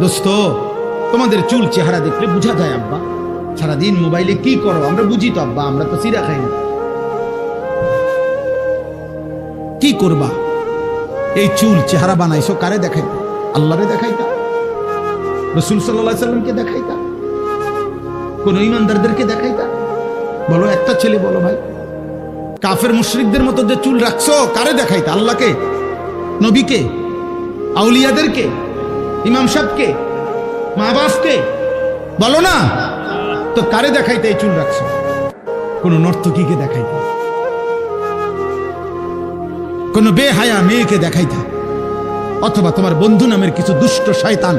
দোস্ত, তোমাদের চুল চেহারা দেখলে বোঝা যায় আব্বা। সারাদিন মোবাইলে কি করো আমরা বুঝি তো আব্বা, আমরা তো সিরা খাই না। কি করবা? এই চুল চেহারা বানাইছো কারে দেখাইতা? আল্লাহরে দেখাইতা? রাসূল সাল্লাল্লাহু আলাইহি সাল্লামকে দেখাইতা? কোন ইমানদারদেরকে দেখাইতা? বলো, একটা ছেলে বলো ভাই। কাফের মুশরিকদের মতো যে চুল রাখছো কারে দেখাইতা? আল্লাহকে, নবীকে, আউলিয়াদেরকে, ইমাম সাহেবকে, মা বাপকে? বলো না তো কারে দেখাইতে এই চুল রাখছো? কোন নর্তকীকে দেখাইতে, কোন বেহায়া মেয়েকে দেখাইতা, অথবা তোমার বন্ধু নামের কিছু দুষ্ট শয়তান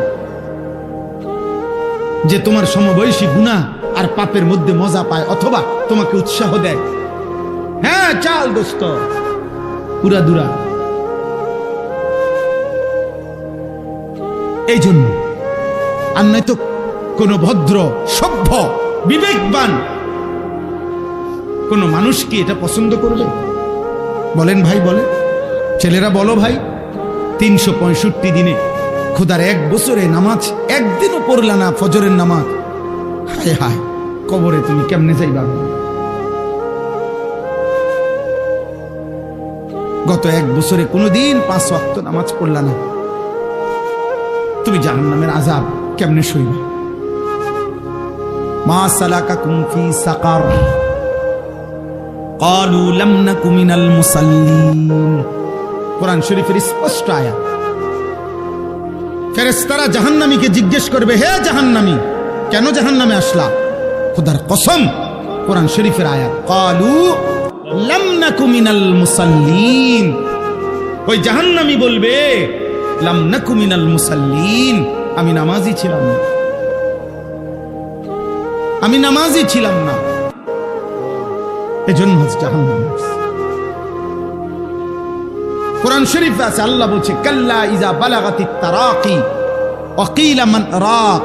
যে তোমার সমবয়সী গুনাহ আর পাপের মধ্যে মজা পায় অথবা তোমাকে উৎসাহ দেয়। হ্যাঁ, চাল দোস্ত, পুরা দুরা। এই জন্য আর নয়তো কোন ভদ্র সভ্য বিবেকবান কোন মানুষ কি এটা পছন্দ করবে? বলেন ভাই, বলে ছেলেরা, বলো ভাই। 365 দিনে খোদার 1 বছরে নামাজ একদিনও পড়লা না, ফজরের নামাজ। হায় হায়, কবরে তুমি কেমনে যাইবা? গত 1 বছরে কোনোদিন 5 ওয়াক্ত নামাজ পড়লা না, তুমি জাহান্নামের আযাব কেমনে সইবা? মা সালাকাকুম ফি সাকার ক্বালু লাম নাকু মিনাল মুসাল্লিন। কোরআন শরীফের স্পষ্ট আয়াত। ফেরেশতারা জাহান্নামীকে জিজ্ঞেস করবে, হে জাহান্নামী, কেন জাহান্নামে আসলা? খোদার কসম, কোরআন শরীফের আয়াত, ক্বালু লাম নাকু মিনাল মুসাল্লিন। ওই জাহান্নামী বলবে, লাম নাকু মিনাল মুসাল্লিন, আমি নামাজি ছিলাম না, আমি নামাজি ছিলাম না, এজন্য জাহান্নামে আসছি। কোরআন শরীফে আছে, আল্লাহ বলছে, কাল্লা ইযা বালাগাতিত তারাকি ওয়া কিলা মান রাক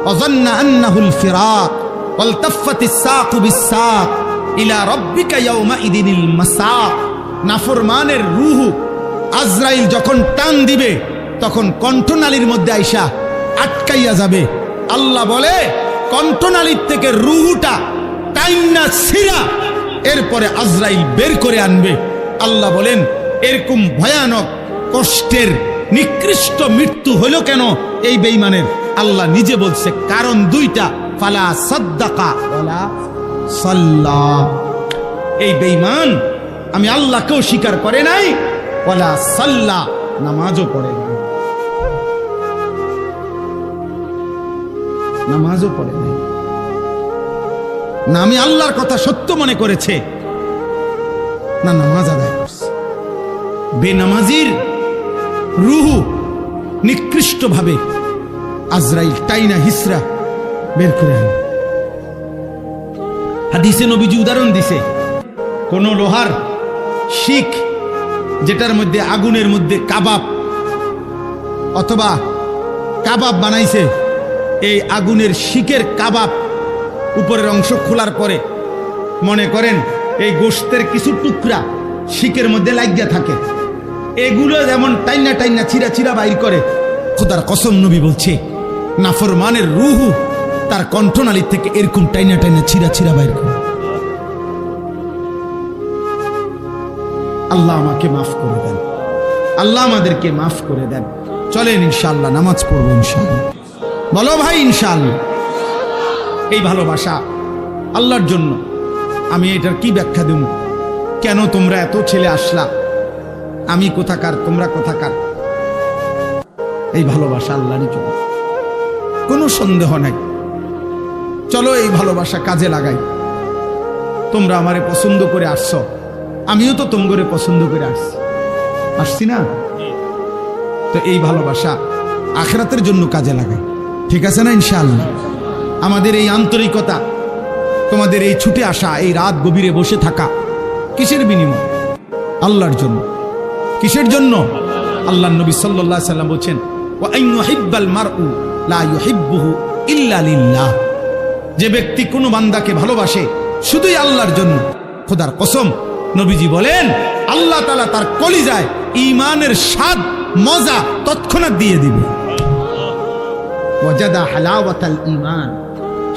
ওয়া যান্না আন্নাহুল ফিরাক ওয়ালতাফাতিস সাকু বিস-সাক ইলা রাব্বিকা ইয়াওমা ইদিনিল মাসাক। নাফরমানের রূহ আজরাইল যখন টান দিবে তখন কণ্ঠনালীর মধ্যে আইসা আটকাইয়া যাবে। আল্লাহ বলে, কণ্ঠনালীর থেকে রূহটা টাইনা ছিঁড়া এরপরে আজরাইল বের করে আনবে। আল্লাহ বলেন, এরকম ভয়ানক কষ্টের নিকৃষ্ট মৃত্যু হলো কেন এই বেঈমানের? আল্লাহ নিজে বলছে, কারণ 2টা, ফালা সাদ্দাকা ওয়ালা সাল্লা। এই বেঈমান আমি আল্লাহকেও স্বীকার করে নাই, ওয়ালা সাল্লা, নামাজও পড়ে নাই, নামাজও পড়ে নাই। না আমি আল্লাহর কথা সত্য মনে করেছে, না নামাজ আদায় করছে। বেনামাজির রূহ নিকৃষ্ট ভাবে আজরাইল টাইনা হিসরা বের করে আনে। হাদিসে নবীজি উদাহরণ দিছে, কোন লোহার শিক যেটার মধ্যে আগুনের মধ্যে কাবাব অথবা কাবাব বানাইছে, এই আগুনের শিকের কাবাব উপরের অংশ খোলার পরে মনে করেন এই গোশতের কিছু টুকরা শিকের মধ্যে লাগিয়া থাকে, এগুলো যেমন টাইনা টাইনা চিরা চিরা বাইর করে, খোদার কসম নবী বলছে, নাফরমানের রূহ তার কণ্ঠনালী থেকে এরকম টাইনা টাইনা চিরা চিরা বাইর করে। আল্লাহ আমাকে মাফ করে দেন, আল্লাহ আমাদেরকে মাফ করে দেন। চলেন ইনশাআল্লাহ নামাজ পড়বো ইনশাআল্লাহ। বলো ভাই ইনশাআল্লাহ। এই ভালোবাসা আল্লাহর জন্য, আমি এটার কি ব্যাখ্যা দেব? কেন তোমরা এত ছেলে আসলা? আমি কোথাকার, তোমরা কোথাকার? এই ভালোবাসা আল্লাহরই জন্য, কোনো সন্দেহ নাই। চলো এই ভালোবাসা কাজে লাগাই। তোমরা আমারে পছন্দ করে আসছো, আমিও তো তোমরে পছন্দ করে আসছি না? তো এই ভালোবাসা আখিরাতের জন্য কাজে লাগাই, ঠিক আছে না? ইনশাআল্লাহ। আমাদের এই আন্তরিকতা, তোমাদের এই ছুটে আসা, এই রাত গভীরে বসে থাকা, কিসের বিনিময়? আল্লাহর জন্য। কিসের জন্য? আল্লাহর নবী সাল্লাল্লাহু আলাইহি সাল্লাম বলেন, ওয়া আইয়ুহিব্বাল মারউ লা ইউহিব্বুহু ইল্লা লিল্লাহ। যে ব্যক্তি কোনো বান্দাকে ভালোবাসে শুধুই আল্লাহর জন্য, খোদার কসম নবীজি বলেন, আল্লাহ তাআলা তার কলিজায় ঈমানের স্বাদ মজা তৎক্ষণাৎ দিয়ে দিবে। ওয়াজাদা হালাওয়াতাল ঈমান,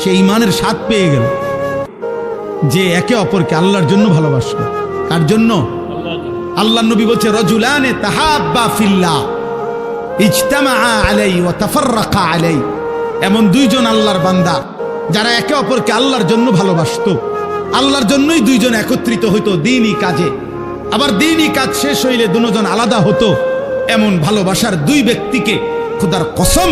সে ঈমানের স্বাদ পেয়ে গেল যে একে অপরকে আল্লাহর জন্য ভালোবাসলো। কার জন্য? আল্লাহর নবী বলছে রাজুলানে তাহাব্বা ফিল্লাহ ইজতামাআ আলাইহি ওয়া তাফাররাকা আলাইহি, এমন দুইজন আল্লাহর বান্দা যারা একে অপরকে আল্লাহর জন্য ভালোবাসতো, আল্লাহর জন্যই দুইজন একত্রিত হইতো দ্বীনি কাজে, আবার দ্বীনি কাজ শেষ হইলে দুজন আলাদা হতো। এমন ভালোবাসার দুই ব্যক্তিকে খোদার কসম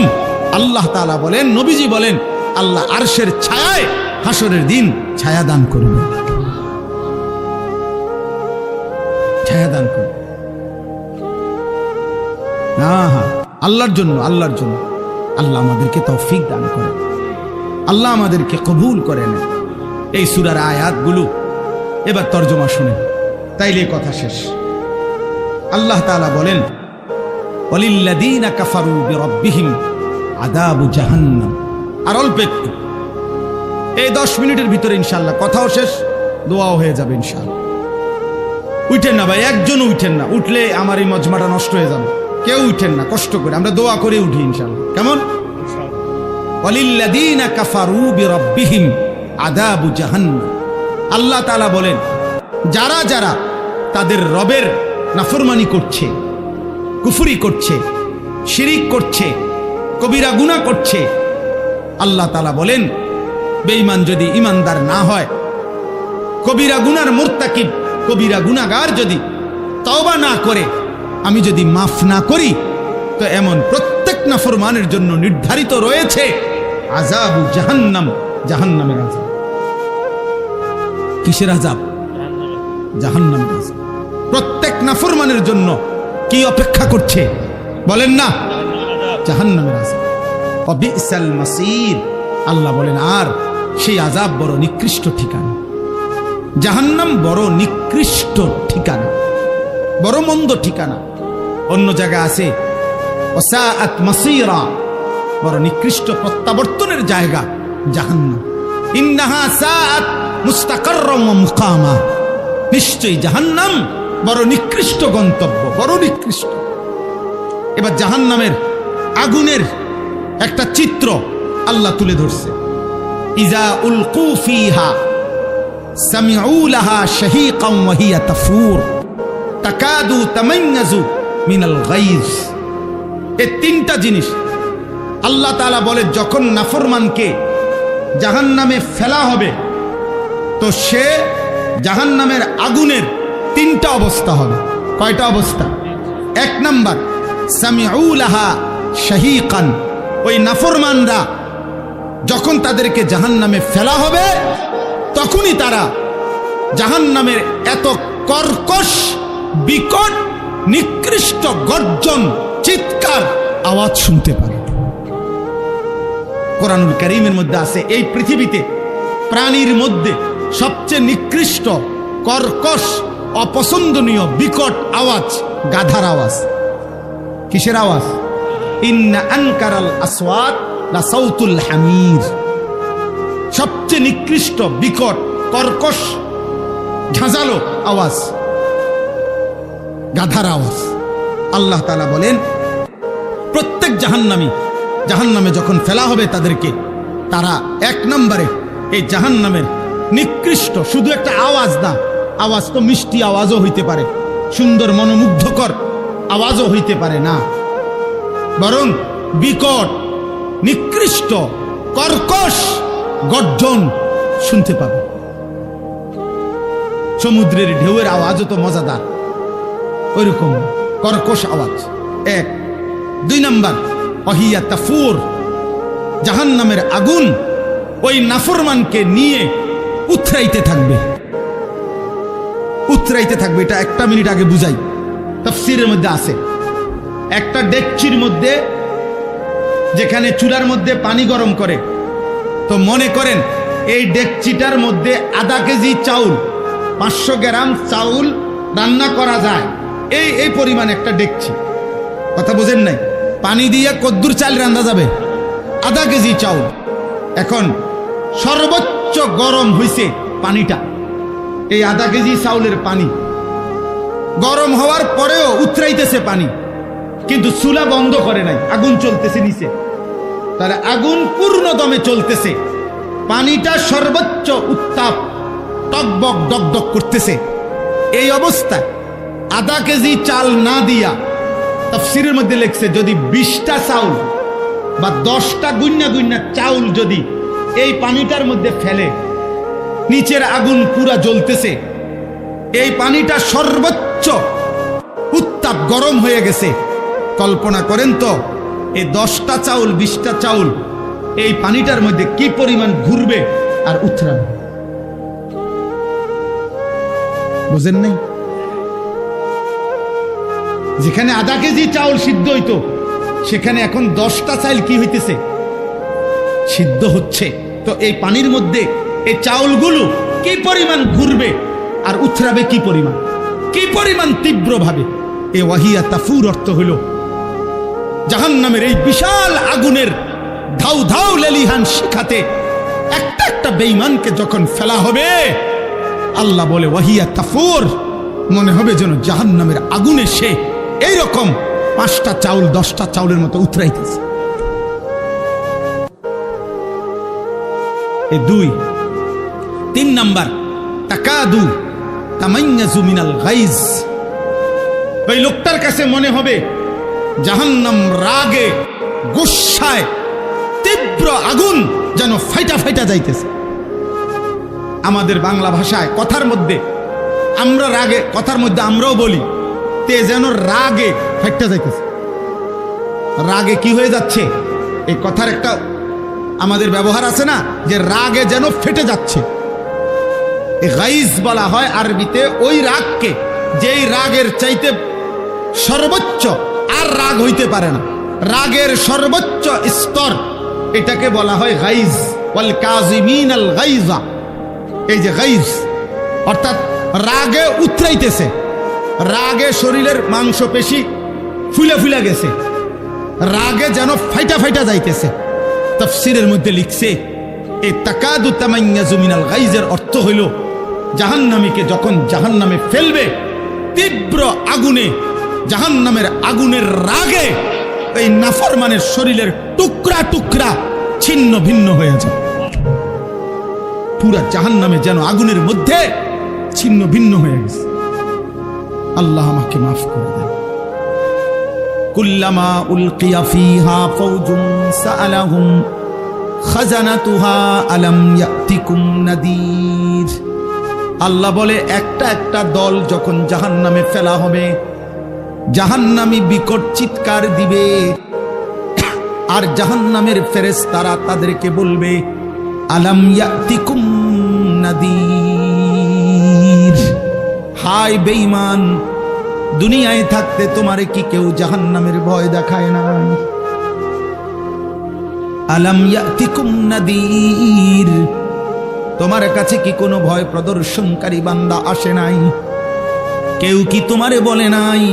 আল্লাহ তাআলা বলেন, নবীজি বলেন, আল্লাহ আরশের ছায়ায় হাসরের দিন ছায়া দান করবে, ছায়া দান করবে। আল্লাহর জন্য, আল্লাহর জন্য। আল্লাহ আমাদেরকে তৌফিক দান করেন, আল্লাহ আমাদেরকে কবুল করে নেন। এই সূরার আয়াতগুলো এবার তর্জমা শুনেন, তাইলে কথা শেষ। আল্লাহ তাআলা বলেন ওয়ালিল্লাযীনা কাফারু বিরাব্বিহিম আযাবু জাহান্নাম। আর অল্প একটু, এই 10 মিনিটের ভিতরে ইনশাআল্লাহ কথাও শেষ, দোয়াও হয়ে যাবে ইনশাআল্লাহ। উঠেন না ভাই, একজন উঠেন না, উঠলে আমার এই মজমাটা নষ্ট হয়ে যাবে। কেউ উঠেন না, কষ্ট করে আমরা দোয়া করে উঠি ইনশাআল্লাহ। কেমন? ওয়ালিল্লাযীনা কাফারু বিরাব্বিহিম আযাবু জাহান্নাম। আল্লাহ তাআলা বলেন, যারা যারা তাদের রবের নাফরমানি করছে, কুফরি করছে, শিরিক করছে, কবিরা গুনাহ করছে, আল্লাহ তাআলা বলেন বেঈমান যদি ইমানদার না হয়, কবিরা গুনার মুরতাকিব, কবিরা গুনাহগার যদি তওবা না করে, আমি যদি মাফ না করি, তো এমন প্রত্যেক নাফরমানের জন্য নির্ধারিত রয়েছে আযাবু জাহান্নাম, জাহান্নামের আযাব। কিসের আযাব? জাহান্নামের আযাব। প্রত্যেক নাফরমানের জন্য কি অপেক্ষা করছে বলেন না? জাহান্নামের আযাব। ওয়া বিসাল মাসীর, আল্লাহ বলেন আর সেই আযাব বড় নিকৃষ্ট ঠিকানা। জাহান্নাম বড় নিকৃষ্ট ঠিকানা, বড় মন্দ ঠিকানা। অন্য জায়গায় আছে ওয়াসাআত মাসীরা, বড় নিকৃষ্ট প্রত্যাবর্তনের জায়গা জাহান্নাম। ইন্নাহা সাআত মুস্তাকাররাম ওয়া মুকামা, নিশ্চয়ই জাহান্নাম বড় নিকৃষ্ট গন্তব্য, বড় নিকৃষ্ট। এবার জাহান্নামের আগুনের একটা চিত্র আল্লাহ তুলে ধরছে। ইজা উলকু ফিহা সামিউ লাহা শাহীকান ওয়া হিয়া তাফুর তাকাদু তামাইয়াজু মিনাল গায়জ। এই তিনটা জিনিস আল্লাহ তাআলা বলে, যখন নাফরমানকে জাহান্নামে ফেলা হবে, তো সে জাহান্নামের আগুনের তিনটা অবস্থা হবে। কয়টা অবস্থা? 1 নাম্বার সামিউ লাহা শাহীকান, ওই নাফরমানরা যখন তাদেরকে জাহান্নামে ফেলা হবে, তখনই তারা জাহান্নামের এত কর্কশ, বিকট, নিকৃষ্ট গর্জন, চিৎকার আওয়াজ শুনতে পারে। কোরআনুল কারীমের মধ্যে আছে এই পৃথিবীতে প্রাণীর মধ্যে সবচেয়ে নিকৃষ্ট, কর্কশ, অপছন্দনীয়, বিকট আওয়াজ গাধার আওয়াজ। কিসের আওয়াজ? ইন্না আনকারাল আসওয়াত লা সাউতুল হামির। সবচেয়ে নিকৃষ্ট, বিকট, কর্কশ, ঝাঁঝালো আওয়াজ গাধার আওয়াজ। আল্লাহ তাআলা বলেন প্রত্যেক জাহান্নামী, জাহান্নামে যখন ফেলা হবে তাদেরকে, তারা 1 নম্বরে এই জাহান্নামের নিকৃষ্ট, শুধু একটা আওয়াজ না, আওয়াজ তো মিষ্টি আওয়াজও হইতে পারে, সুন্দর মনোমুগ্ধকর আওয়াজও হইতে পারে না, বরং বিকট, নিকৃষ্ট, কর্কশ গর্জন শুনতে পাবে। সমুদ্রের ঢেউয়ের আওয়াজও তো মজাদার, ওইরকম কর্কশ আওয়াজ। 1। 2 নাম্বার ওয়াহিয়া তাফুর, জাহান্নামের আগুন ওই নাফরমানকে নিয়ে উথরাইতে থাকবে, উথরাইতে থাকবে। এটা 1 মিনিট আগে বুঝাই, তাফসীরের মধ্যে আছে। একটা ডেকচির মধ্যে, যেখানে চুলার মধ্যে পানি গরম করে, তো মনে করেন এই ডেকচিটার মধ্যে আধা কেজি চাউল, 500 গ্রাম চাউল রান্না করা যায়, এই পরিমাণ একটা ডেকচি। কথা বোঝেন নাই? পানি দিয়ে কদ্দুর চাল রান্না যাবে? আধা কেজি চাউল। এখন সর্বোচ্চ গরম হইছে পানিটা, এই আধা কেজি চাউলের পানি গরম হওয়ার পরেও উতরাইতেছে পানি, কিন্তু চুলা বন্ধ করে নাই, আগুন চলতেছে নিচে। তো তাহলে আগুন পূর্ণ দমে চলতেছে, পানিটা সর্বোচ্চ উত্তাপ টকবক ডকডক করতেছে। এই অবস্থায় আধা কেজি চাল না দিয়া, তাফসীরের মধ্যে লেখছে যদি 20টা চাউল বা 10টা গুন্না গুন্না চাউল যদি এই পানিটার মধ্যে ফেলে, নিচের আগুন পুরা জ্বলতেছে, এই পানিটা সর্বোচ্চ উত্তাপ গরম হয়ে গেছে। কল্পনা করেন তো এই 10টা চাউল 20টা চাউল এই পানিটার মধ্যে কি পরিমাণ ঘুরবে আর উথরাবে। বুঝেন নাই? যেখানে আধা কেজি চাউল সিদ্ধ হইতো, সেখানে এখন 10টা চাউল কি হইতেছে? সিদ্ধ হচ্ছে। তো এই পানির মধ্যে এই চাউলগুলো কি পরিমাণ ঘুরবে আর উথরাবে কি পরিমাণ তীব্রভাবে। এই ওয়াহিয়া তাফুর অর্থ হইল জাহান্নামের এই বিশাল আগুনের ধাউ ধাউ লেলিহান শিখাতে একটা একটা বেঈমানকে যখন ফেলা হবে, আল্লাহ বলে ওয়াহিয়া তাফুর, মনে হবে যেন জাহান্নামের আগুনে সে এইরকম 5টা চাউল 10টা চাউলের মতো উতরাইতেছে। এই 2 3 নাম্বার তাকাদু তামাইয়াজু মিনাল গাইজ। ওই লোকটার কাছে মনে হবে জাহান্নাম রাগে গুসায় তীব্র আগুন যেন ফাইটা ফাইটা যাইতেছে। আমাদের বাংলা ভাষায় কথার মধ্যে আমরা রাগে, কথার মধ্যে আমরাও বলি তে যেন রাগে ফাইটা যাইতেছে। রাগে কি হয়ে যাচ্ছে, এই কথার একটা আমাদের ব্যবহার আছে না, যে রাগে যেন ফেটে যাচ্ছে। গাইজ বলা হয় আরবিতে ওই রাগকে, যেই রাগের চাইতে সর্বোচ্চ আর রাগ হইতে পারে না, রাগের সর্বোচ্চ স্তর, এটাকে বলা হয় গাইজ। ওয়াল কাযিমিনাল গাইজা, এই যে গাইজ অর্থাৎ রাগে উতরাইতেছে, রাগে শরীরের মাংসপেশি ফুলে ফুলে গেছে, রাগে যেন ফাইটা ফাইটা যাইতেছে। তাফসীরের মধ্যে লিখছে এই তাকাদু তামাইয়াজু মিনাল গাইজের অর্থ হইল জাহান্নামীকে যখন জাহান্নামে ফেলবে তীব্র আগুনে, জাহান্নামের আগুনের রাগে এই নাফরমানের শরীরের টুকরা টুকরা ছিন্ন ভিন্ন হয়ে যায়। পুরা জাহান্নামে যেন আগুনের মধ্যে ছিন্ন ভিন্ন হয়ে গেছে। আল্লাহ আমাকে মাফ করে দেন। কুল্লামা উলকিয়া ফিহা ফাওজুন সাআলাহুম খাজানাতুহা আলাম ইয়াতিকুম নাদির। আল্লাহ বলে একটা একটা দল যখন জাহান্নামে ফেলা হবে, জাহান্নামী বিকট চিৎকার দিবে, আর জাহান্নামের ফেরেশতারা তাদেরকে বলবে আলাম ইয়াতিকুম নাদির। হায় বেঈমান, দুনিয়ায় থাকতে তোমারে কি কেউ জাহান্নামের ভয় দেখায় না? আলাম ইয়াতিকুম নাদির, তোমার কাছে কি কোনো ভয় প্রদর্শনকারী বান্দা আসে নাই? কেউ কি তোমারে বলে নাই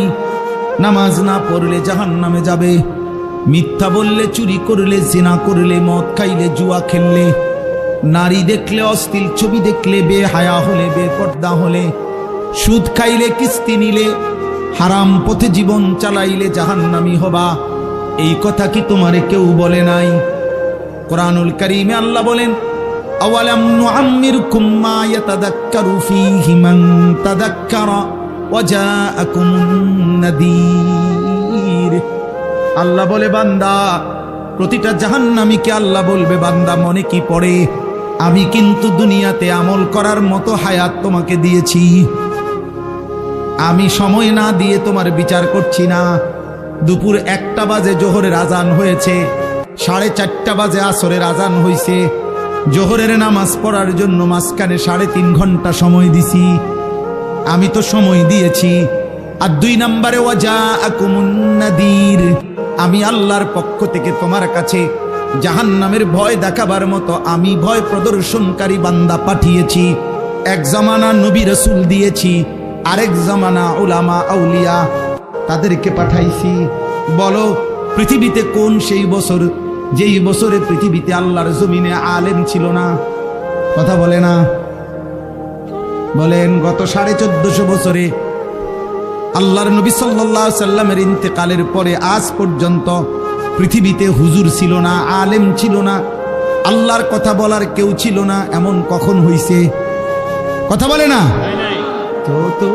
নামাজ না পড়লে জাহান্নামে যাবে, মিথ্যা বললে, চুরি করলে, জিনা করলে, মদ খাইলে, জুয়া খেললে, নারী দেখলে, অশ্লীল ছবি দেখলে, বেহায়া হলে, বেপর্দা হলে, সুদ খাইলে, কিস্তি নিলে, হারাম পথে জীবন চালাইলে জাহান্নামী হবা? এই কথা কি তোমারে কেউ বলে নাই? কোরআনুল কারীমে আল্লাহ বলেন আওয়ালাম নুআম্মিরকুম মা ইয়াতাযাক্কারু ফীহি মান তাযাক্কারা ওয়া জাআকুমুন নাদীর। আল্লাহ বলে বান্দা, প্রতিটা জাহান্নামীকে আল্লাহ বলবে বান্দা মনে কি পড়ে, আমি কিন্তু দুনিয়াতে আমল করার মতো হায়াত তোমাকে দিয়েছি, আমি সময় না দিয়ে তোমার বিচার করছি না। দুপুর 1টা বাজে জোহরের আজান হয়েছে, 4:30 বাজে আসরের আজান হয়েছে, জোহরের নামাজ পড়ার জন্য মাঝখানে 3.5 ঘন্টা সময় দিছি, আমি তো সময় দিয়েছি। আর 2 নম্বরে ওয়াজাআকুমুন নাদির, আমি আল্লাহর পক্ষ থেকে তোমার কাছে জাহান্নামের ভয় দেখাবার মতো আমি ভয় প্রদর্শনকারী বান্দা পাঠিয়েছি। এক জামানা নবী রাসূল দিয়েছি, আরেক জামানা উলামা আউলিয়া তাদেরকে পাঠাইছি। বলো পৃথিবীতে কোন সেই বছর যেই বছরে পৃথিবীতে আল্লাহর জমিনে আলেম ছিল না? কথা বলে না? বলেন গত 1450 বছরে আল্লাহর নবী সাল্লাল্লাহু আলাইহি সাল্লামের ইন্তেকালের পরে আজ পর্যন্ত পৃথিবীতে হুজুর ছিল না, আলেম ছিল না, আল্লাহর কথা বলার কেউ ছিল না, এমন কখন হইছে? কথা বলে না তো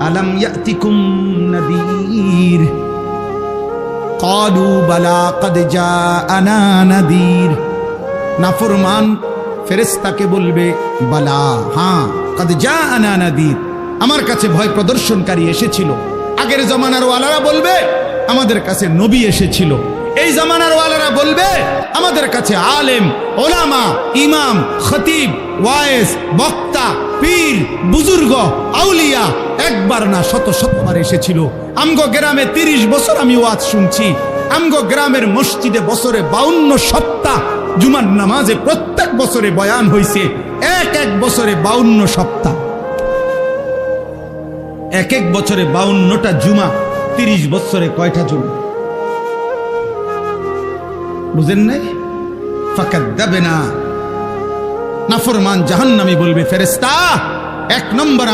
আলাম ইয়াতিকুম নাদির ক্বালু বালা ক্বাদ জাআনা নাদির। নাফরমান ফেরেশতাকে বলবে বালা, হ্যাঁ, ক্বাদ জাআনা নাদির, আমার কাছে ভয় প্রদর্শনকারী এসেছিল। আগের জামানার ওয়ালারা বলবে আমাদের কাছে নবী এসেছিল। এই জামানার ওয়ালারা বলবে আমাদের কাছে আলেম, ওলামা, ইমাম, খতিব, ওয়াইজ, বক্তা, পীর, বুজুর্গ, আউলিয়া একবার না শত শতবার এসেছিল। আমগো গ্রামে 30 বছর আমি ওয়াজ শুনছি। আমগো গ্রামের মসজিদে বছরে 52 সপ্তাহ জুমার নামাজে প্রত্যেক বছরে বয়ান হইছে। এক বছরে 52 সপ্তাহ, এক বছরে 52টা জুমা, 30 বছরে কয়টা জুমা? বুঝেন নাই? ফাকাদ্দাবনা, নাফরমান জাহান্নামী বলবে ফেরেশতা, 1 নম্বর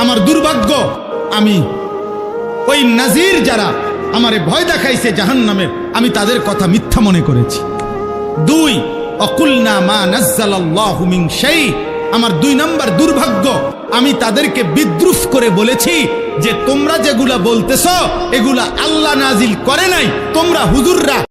আমার দুর্ভাগ্য, আমি ওই নাজির যারা আমারে ভয় দেখাইছে জাহান্নামের, আমি তাদের কথা মিথ্যা মনে করেছি। 2, অকুলনা মা নাজ্জালাল্লাহু মিন শাই, আমার 2 নম্বর দুর্ভাগ্য, আমি তাদেরকে বিদ্রুপ করে বলেছি যে তোমরা যেগুলা বলতেছ এগুলা আল্লাহ নাজিল করে নাই, তোমরা হুজুররা